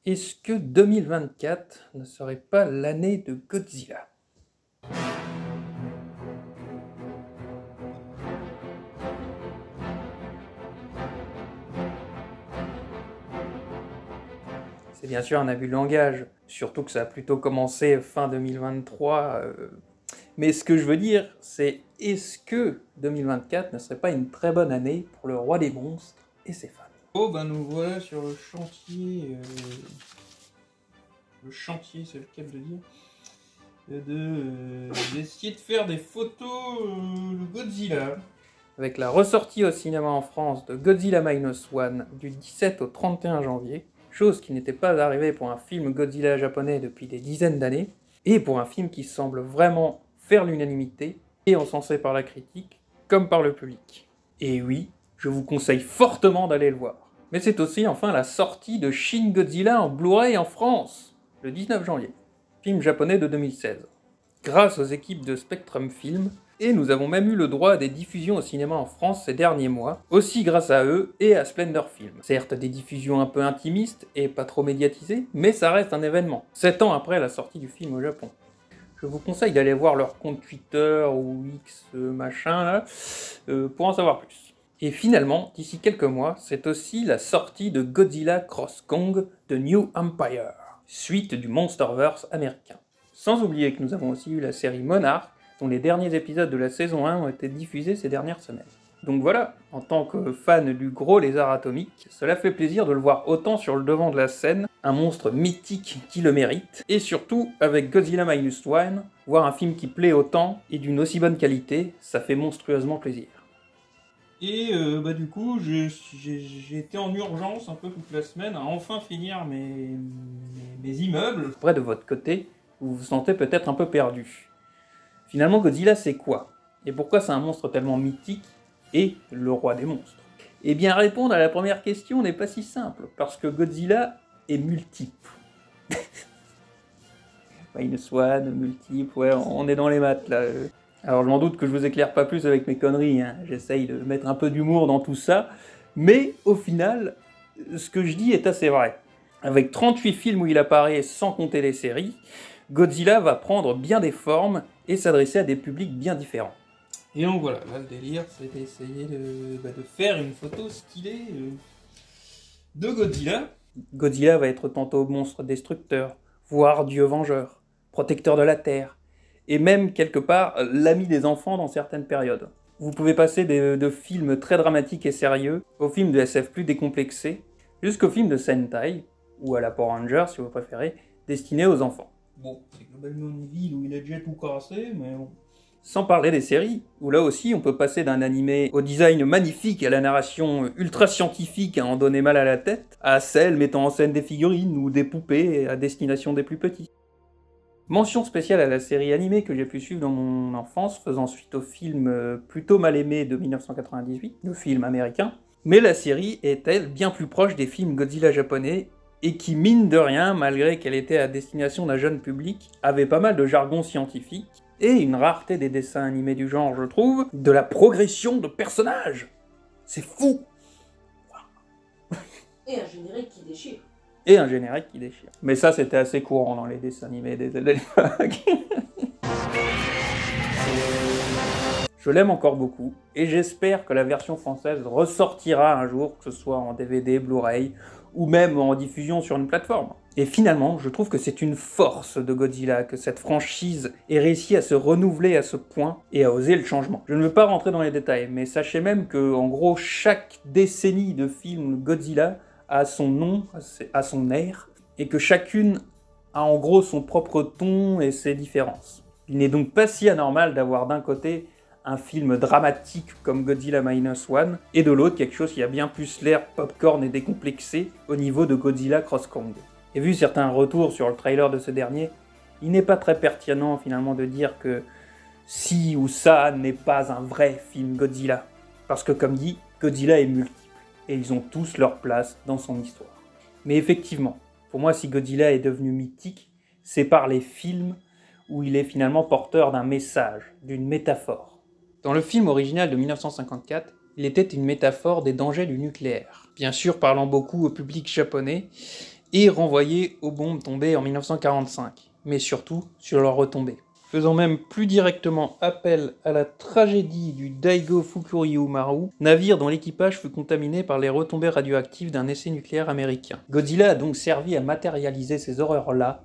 Est-ce que 2024 ne serait pas l'année de Godzilla? C'est bien sûr un abus de langage, surtout que ça a plutôt commencé fin 2023. Mais ce que je veux dire, c'est est-ce que 2024 ne serait pas une très bonne année pour le roi des monstres et ses fans? Oh ben nous voilà sur le chantier, c'est le cas de dire, d'essayer de faire des photos de Godzilla. Avec la ressortie au cinéma en France de Godzilla Minus One du 17 au 31 janvier, chose qui n'était pas arrivée pour un film Godzilla japonais depuis des dizaines d'années, et pour un film qui semble vraiment faire l'unanimité, et encensé par la critique, comme par le public. Et oui, je vous conseille fortement d'aller le voir. Mais c'est aussi enfin la sortie de Shin Godzilla en Blu-ray en France, le 19 janvier, film japonais de 2016. Grâce aux équipes de Spectrum Film, et nous avons même eu le droit à des diffusions au cinéma en France ces derniers mois, aussi grâce à eux et à Splendor Film. Certes, des diffusions un peu intimistes et pas trop médiatisées, mais ça reste un événement, 7 ans après la sortie du film au Japon. Je vous conseille d'aller voir leur compte Twitter ou X machin là, pour en savoir plus. Et finalement, d'ici quelques mois, c'est aussi la sortie de Godzilla Cross Kong The New Empire, suite du Monsterverse américain. Sans oublier que nous avons aussi eu la série Monarch, dont les derniers épisodes de la saison 1 ont été diffusés ces dernières semaines. Donc voilà, en tant que fan du gros lézard atomique, cela fait plaisir de le voir autant sur le devant de la scène, un monstre mythique qui le mérite, et surtout, avec Godzilla Minus One, voir un film qui plaît autant et d'une aussi bonne qualité, ça fait monstrueusement plaisir. Et du coup, j'ai été en urgence un peu toute la semaine à enfin finir mes immeubles. Près de votre côté, vous vous sentez peut-être un peu perdu. Finalement, Godzilla, c'est quoi? Et pourquoi c'est un monstre tellement mythique et le roi des monstres? Eh bien, répondre à la première question n'est pas si simple, parce que Godzilla est multiple. Minus One, multiple, ouais, on est dans les maths là. Alors je m'en doute que je vous éclaire pas plus avec mes conneries, hein. J'essaye de mettre un peu d'humour dans tout ça, mais au final, ce que je dis est assez vrai. Avec 38 films où il apparaît sans compter les séries, Godzilla va prendre bien des formes et s'adresser à des publics bien différents. Et donc voilà, là le délire c'est d'essayer de faire une photo stylée de Godzilla. Godzilla va être tantôt monstre destructeur, voire dieu vengeur, protecteur de la Terre, et même quelque part l'ami des enfants dans certaines périodes. Vous pouvez passer de films très dramatiques et sérieux aux films de SF plus décomplexés, jusqu'aux films de Sentai, ou à la Power Rangers si vous préférez, destinés aux enfants. Bon, c'est globalement une ville où il a déjà tout cassé, mais bon. Sans parler des séries, où là aussi on peut passer d'un animé au design magnifique et à la narration ultra scientifique à en donner mal à la tête, à celle mettant en scène des figurines ou des poupées à destination des plus petits. Mention spéciale à la série animée que j'ai pu suivre dans mon enfance, faisant suite au film plutôt mal aimé de 1998, le film américain, mais la série est elle bien plus proche des films Godzilla japonais, et qui mine de rien, malgré qu'elle était à destination d'un jeune public, avait pas mal de jargon scientifique, et une rareté des dessins animés du genre, je trouve, de la progression de personnages. C'est fou. Et un générique qui déchire. Et un générique qui déchire. Mais ça, c'était assez courant dans les dessins animés de l'époque. Je l'aime encore beaucoup, et j'espère que la version française ressortira un jour, que ce soit en DVD, Blu-ray, ou même en diffusion sur une plateforme. Et finalement, je trouve que c'est une force de Godzilla, que cette franchise ait réussi à se renouveler à ce point et à oser le changement. Je ne veux pas rentrer dans les détails, mais sachez même que, en gros, chaque décennie de films Godzilla a son nom, a son air, et que chacune a en gros son propre ton et ses différences. Il n'est donc pas si anormal d'avoir d'un côté un film dramatique comme Godzilla Minus One, et de l'autre quelque chose qui a bien plus l'air popcorn et décomplexé au niveau de Godzilla Cross Kong. Et vu certains retours sur le trailer de ce dernier, il n'est pas très pertinent finalement de dire que ci ou ça n'est pas un vrai film Godzilla. Parce que comme dit, Godzilla est multiple, et ils ont tous leur place dans son histoire. Mais effectivement, pour moi si Godzilla est devenu mythique, c'est par les films où il est finalement porteur d'un message, d'une métaphore. Dans le film original de 1954, il était une métaphore des dangers du nucléaire. Bien sûr parlant beaucoup au public japonais, et renvoyer aux bombes tombées en 1945, mais surtout sur leurs retombées. Faisant même plus directement appel à la tragédie du Daigo Fukuryu Maru, navire dont l'équipage fut contaminé par les retombées radioactives d'un essai nucléaire américain. Godzilla a donc servi à matérialiser ces horreurs-là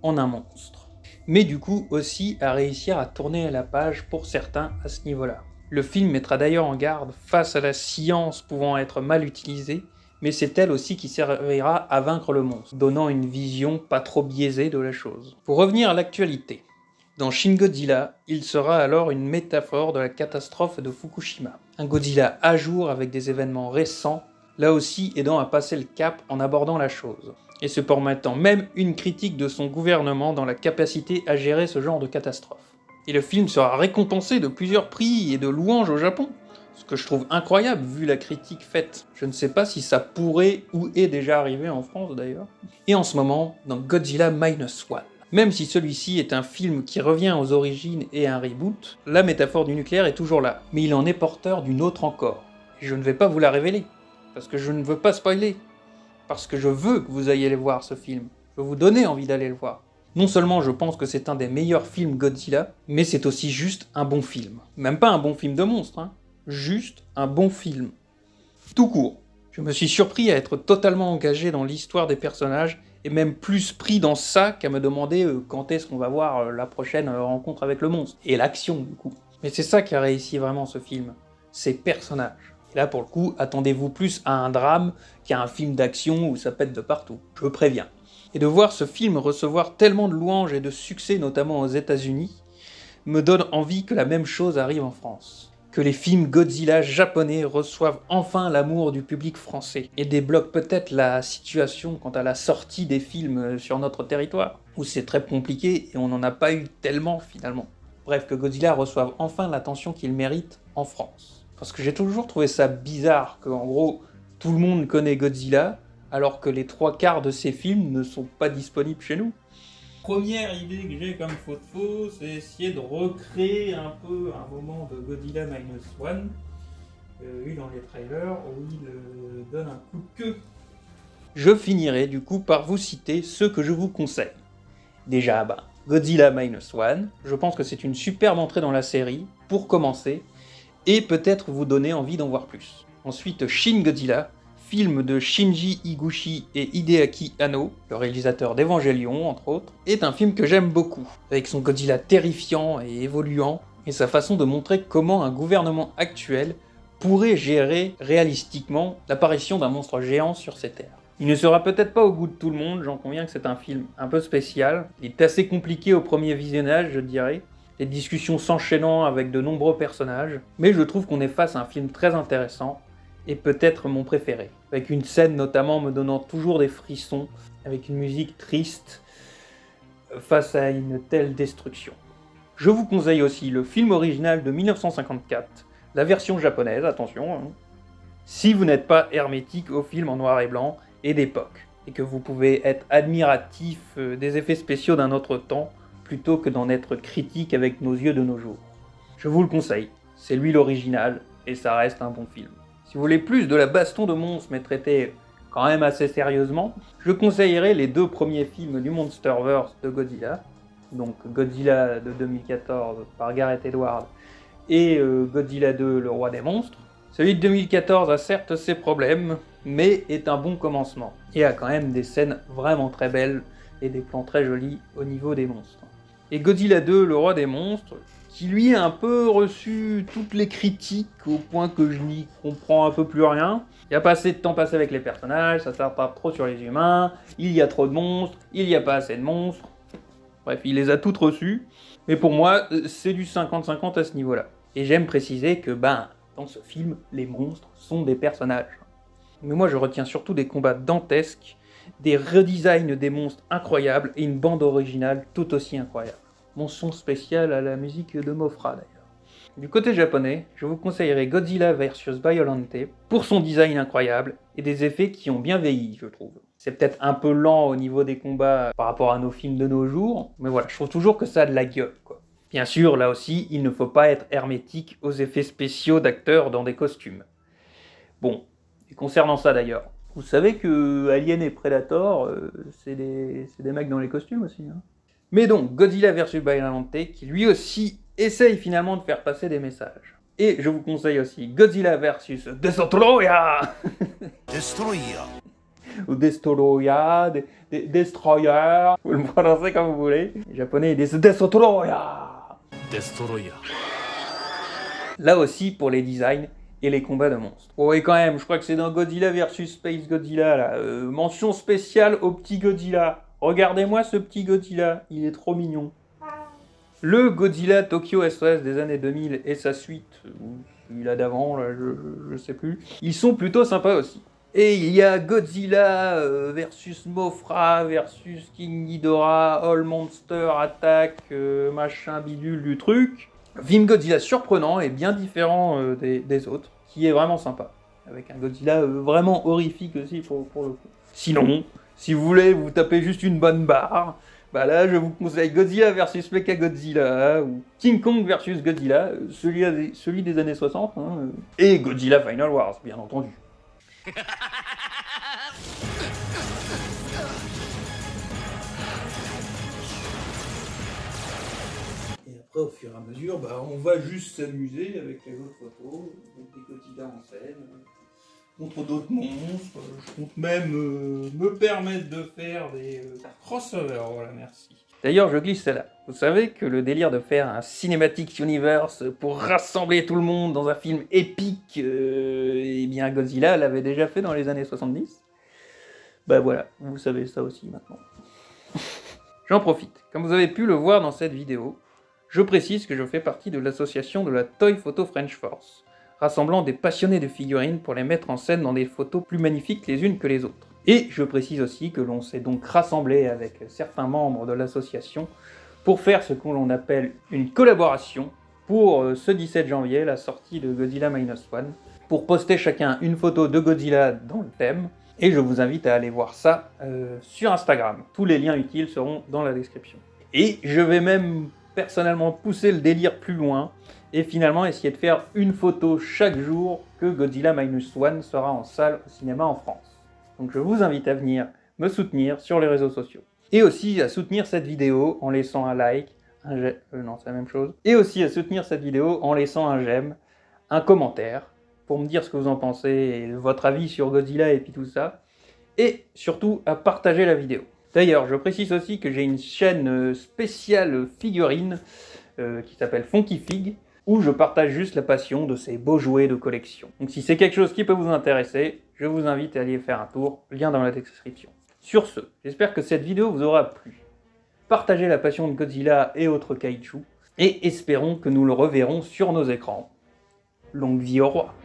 en un monstre. Mais du coup aussi à réussir à tourner la page pour certains à ce niveau-là. Le film mettra d'ailleurs en garde face à la science pouvant être mal utilisée, mais c'est elle aussi qui servira à vaincre le monstre, donnant une vision pas trop biaisée de la chose. Pour revenir à l'actualité, dans Shin Godzilla, il sera alors une métaphore de la catastrophe de Fukushima. Un Godzilla à jour avec des événements récents, là aussi aidant à passer le cap en abordant la chose. Et se permettant même une critique de son gouvernement dans la capacité à gérer ce genre de catastrophe. Et le film sera récompensé de plusieurs prix et de louanges au Japon, ce que je trouve incroyable vu la critique faite. Je ne sais pas si ça pourrait ou est déjà arrivé en France d'ailleurs. Et en ce moment, dans Godzilla Minus One. Même si celui-ci est un film qui revient aux origines et un reboot, la métaphore du nucléaire est toujours là. Mais il en est porteur d'une autre encore. Et je ne vais pas vous la révéler, parce que je ne veux pas spoiler. Parce que je veux que vous ayez le voir ce film. Je veux vous donner envie d'aller le voir. Non seulement je pense que c'est un des meilleurs films Godzilla, mais c'est aussi juste un bon film. Même pas un bon film de monstre, hein. Juste un bon film. Tout court. Je me suis surpris à être totalement engagé dans l'histoire des personnages, et même plus pris dans ça qu'à me demander quand est-ce qu'on va voir la prochaine rencontre avec le monstre. Et l'action, du coup. Mais c'est ça qui a réussi vraiment ce film. Ces personnages. Et là, pour le coup, attendez-vous plus à un drame qu'à un film d'action où ça pète de partout. Je préviens. Et de voir ce film recevoir tellement de louanges et de succès, notamment aux États-Unis, me donne envie que la même chose arrive en France. Que les films Godzilla japonais reçoivent enfin l'amour du public français, et débloquent peut-être la situation quant à la sortie des films sur notre territoire, où c'est très compliqué et on n'en a pas eu tellement finalement. Bref, que Godzilla reçoive enfin l'attention qu'il mérite en France. Parce que j'ai toujours trouvé ça bizarre que, en gros, tout le monde connaît Godzilla, alors que les 3/4 de ces films ne sont pas disponibles chez nous. Première idée que j'ai comme faux, c'est essayer de recréer un peu un moment de Godzilla Minus One, eu dans les trailers, où il donne un coup de queue. Je finirai du coup par vous citer ceux que je vous conseille. Déjà, Godzilla Minus One, je pense que c'est une superbe entrée dans la série, pour commencer, et peut-être vous donner envie d'en voir plus. Ensuite, Shin Godzilla, film de Shinji Higuchi et Hideaki Anno, le réalisateur d'Evangelion entre autres, est un film que j'aime beaucoup, avec son Godzilla terrifiant et évoluant, et sa façon de montrer comment un gouvernement actuel pourrait gérer réalistiquement l'apparition d'un monstre géant sur ces terres. Il ne sera peut-être pas au goût de tout le monde, j'en conviens que c'est un film un peu spécial, il est assez compliqué au premier visionnage je dirais, les discussions s'enchaînant avec de nombreux personnages, mais je trouve qu'on est face à un film très intéressant, et peut-être mon préféré, avec une scène notamment me donnant toujours des frissons, avec une musique triste, face à une telle destruction. Je vous conseille aussi le film original de 1954, la version japonaise, attention, hein, si vous n'êtes pas hermétique au film en noir et blanc et d'époque, et que vous pouvez être admiratif des effets spéciaux d'un autre temps, plutôt que d'en être critique avec nos yeux de nos jours. Je vous le conseille, c'est lui l'original, et ça reste un bon film. Si vous voulez plus de la baston de monstres, mais traité quand même assez sérieusement, je conseillerais les 2 premiers films du Monsterverse de Godzilla, donc Godzilla de 2014 par Gareth Edwards et Godzilla 2, le roi des monstres. Celui de 2014 a certes ses problèmes, mais est un bon commencement, et a quand même des scènes vraiment très belles et des plans très jolis au niveau des monstres. Et Godzilla 2, le roi des monstres, qui lui a un peu reçu toutes les critiques au point que je n'y comprends un peu plus rien. Il n'y a pas assez de temps passé avec les personnages, ça s'attarde trop sur les humains, il y a trop de monstres, il n'y a pas assez de monstres. Bref, il les a toutes reçues. Mais pour moi, c'est du 50-50 à ce niveau-là. Et j'aime préciser que, dans ce film, les monstres sont des personnages. Mais moi, je retiens surtout des combats dantesques, des redesigns des monstres incroyables et une bande originale tout aussi incroyable. Mention spéciale à la musique de Mofra d'ailleurs. Du côté japonais, je vous conseillerais Godzilla vs Biollante pour son design incroyable et des effets qui ont bien vieilli, je trouve. C'est peut-être un peu lent au niveau des combats par rapport à nos films de nos jours, mais voilà, je trouve toujours que ça a de la gueule, quoi. Bien sûr, là aussi, il ne faut pas être hermétique aux effets spéciaux d'acteurs dans des costumes. Bon, et concernant ça d'ailleurs, Vous savez que Alien et Predator, c'est des mecs dans les costumes aussi. Hein. Mais donc, Godzilla vs Badalamenti, qui lui aussi essaye finalement de faire passer des messages. Et je vous conseille aussi Godzilla vs Destoroyah Destroyer. ou Destoroyah, Destroyer, vous le prononcez comme vous voulez. Les japonais ils disent Destoroyah. Destroyer. Là aussi pour les designs et les combats de monstres. Oh et quand même, je crois que c'est dans Godzilla vs Space Godzilla là. Mention spéciale au petit Godzilla. Regardez-moi ce petit Godzilla, il est trop mignon. Le Godzilla Tokyo SOS des années 2000 et sa suite, ou celui-là d'avant, là, je sais plus, ils sont plutôt sympas aussi. Et il y a Godzilla versus Mothra versus King Ghidorah, All Monster Attack, machin bidule du truc. Film Godzilla surprenant et bien différent des autres, qui est vraiment sympa. Avec un Godzilla vraiment horrifique aussi pour le coup. Sinon, si vous voulez vous taper juste une bonne barre, bah là je vous conseille Godzilla vs Mechagodzilla ou King Kong vs Godzilla, celui des années 60, hein, et Godzilla Final Wars bien entendu. Et après au fur et à mesure, bah, on va juste s'amuser avec les autres photos, avec des Godzilla en scène, contre d'autres monstres, je compte même me permettre de faire des crossovers, voilà merci. D'ailleurs, je glisse celle-là. Vous savez que le délire de faire un Cinematic Universe pour rassembler tout le monde dans un film épique, eh bien Godzilla l'avait déjà fait dans les années 70. Bah voilà, vous savez ça aussi maintenant. J'en profite. Comme vous avez pu le voir dans cette vidéo, je précise que je fais partie de l'association de la Toy Photo French Force, rassemblant des passionnés de figurines pour les mettre en scène dans des photos plus magnifiques les unes que les autres. Et je précise aussi que l'on s'est donc rassemblé avec certains membres de l'association pour faire ce que l'on appelle une collaboration pour ce 17 janvier, la sortie de Godzilla Minus One, pour poster chacun une photo de Godzilla dans le thème, et je vous invite à aller voir ça sur Instagram. Tous les liens utiles seront dans la description. Et je vais même personnellement pousser le délire plus loin, et finalement essayer de faire une photo chaque jour que Godzilla Minus One sera en salle au cinéma en France. Donc je vous invite à venir me soutenir sur les réseaux sociaux. Et aussi à soutenir cette vidéo en laissant un like, un j'aime, non c'est la même chose. Et aussi à soutenir cette vidéo en laissant un j'aime, un commentaire, pour me dire ce que vous en pensez, et votre avis sur Godzilla et puis tout ça. Et surtout à partager la vidéo. D'ailleurs, je précise aussi que j'ai une chaîne spéciale figurine qui s'appelle Funky Fig, où je partage juste la passion de ces beaux jouets de collection. Donc si c'est quelque chose qui peut vous intéresser, je vous invite à aller faire un tour, lien dans la description. Sur ce, j'espère que cette vidéo vous aura plu. Partagez la passion de Godzilla et autres kaiju, et espérons que nous le reverrons sur nos écrans. Longue vie au roi!